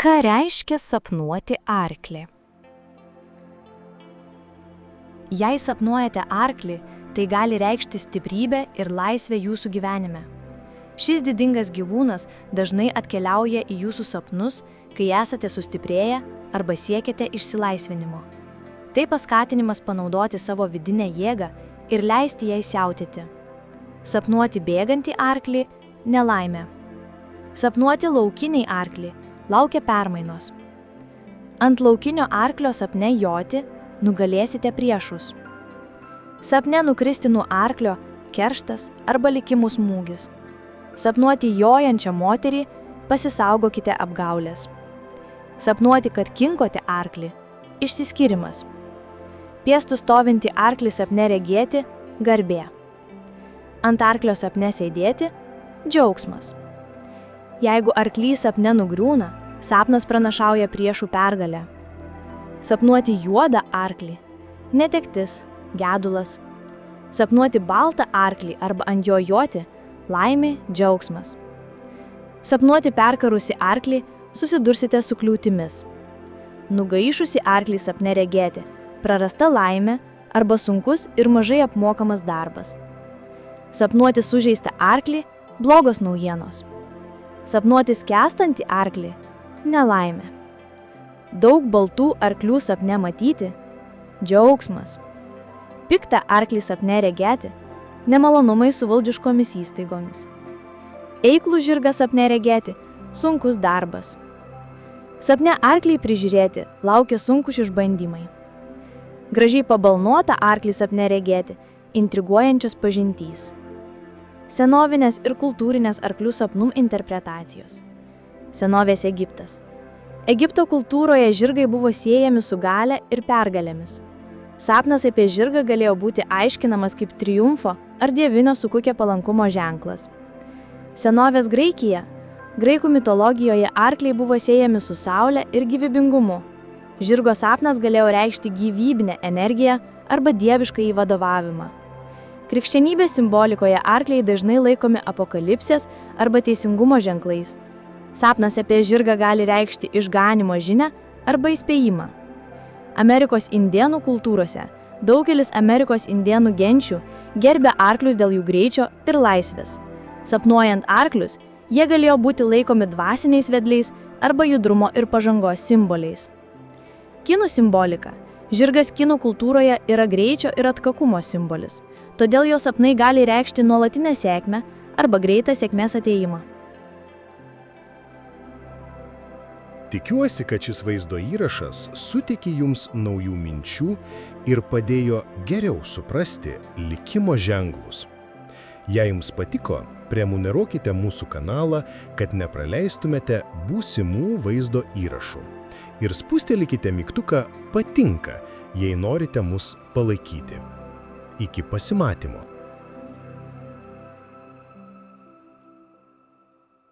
Ką reiškia sapnuoti arklį? Jei sapnuojate arklį, tai gali reikšti stiprybę ir laisvę jūsų gyvenime. Šis didingas gyvūnas dažnai atkeliauja į jūsų sapnus, kai esate sustiprėję arba siekiate išsilaisvinimo. Tai paskatinimas panaudoti savo vidinę jėgą ir leisti jai siautėti. Sapnuoti bėgantį arklį – nelaimė. Sapnuoti laukinį arklį – laukia permainos. Ant laukinio arklio sapne joti nugalėsite priešus. Sapne nukristi nuo arklio kerštas arba likimų smūgis. Sapnuoti jojančią moterį pasisaugokite apgaulės. Sapnuoti, kad kinkote arklį – išsiskyrimas. Piestu stovinti arklį sapne regėti – garbė. Ant arklio sapne sėdėti – džiaugsmas. Jeigu arklys sapne nugriūna, sapnas pranašauja priešų pergalę. Sapnuoti juodą arklį – netektis, gedulas. Sapnuoti baltą arklį arba ant jo joti – laimė, džiaugsmas. Sapnuoti perkarusi arklį – susidursite su kliūtimis. Nugaišusi arklį sapne regėti – prarasta laimė arba sunkus ir mažai apmokamas darbas. Sapnuoti sužeistą arklį – blogos naujienos. Sapnuoti skęstantį arklį – nelaimė. Daug baltų arklių sapne matyti – džiaugsmas. Piktą arklį sapne regėti – nemalonumai su valdiškomis įstaigomis. Eiklų žirgą sapne regėti – sunkus darbas. Sapne arklį prižiūrėti – laukia sunkus išbandymai. Gražiai pabalnuotą arklį sapne regėti – intriguojančios pažintys. Senovinės ir kultūrinės arklių sapnų interpretacijos. Senovės Egiptas. Egipto kultūroje žirgai buvo siejami su galia ir pergalėmis. Sapnas apie žirgą galėjo būti aiškinamas kaip triumfo ar dievinio sukūkė palankumo ženklas. Senovės Graikija. Graikų mitologijoje arkliai buvo siejami su saule ir gyvybingumu. Žirgo sapnas galėjo reikšti gyvybinę energiją arba dieviškąjį vadovavimą. Krikščionybės simbolikoje arkliai dažnai laikomi apokalipsės arba teisingumo ženklais. Sapnas apie žirgą gali reikšti išganymo žinią arba įspėjimą. Amerikos indėnų kultūrose daugelis Amerikos indėnų genčių gerbė arklius dėl jų greičio ir laisvės. Sapnuojant arklius, jie galėjo būti laikomi dvasiniais vedliais arba judrumo ir pažangos simboliais. Kinų simbolika. Žirgas kinų kultūroje yra greičio ir atkakumo simbolis. Todėl jo sapnai gali reikšti nuolatinę sėkmę arba greitą sėkmės atėjimą. Tikiuosi, kad šis vaizdo įrašas suteikė jums naujų minčių ir padėjo geriau suprasti likimo ženklus. Jei jums patiko, prenumeruokite mūsų kanalą, kad nepraleistumėte būsimų vaizdo įrašų. Ir spustelėkite mygtuką patinka, jei norite mus palaikyti. Iki pasimatymo.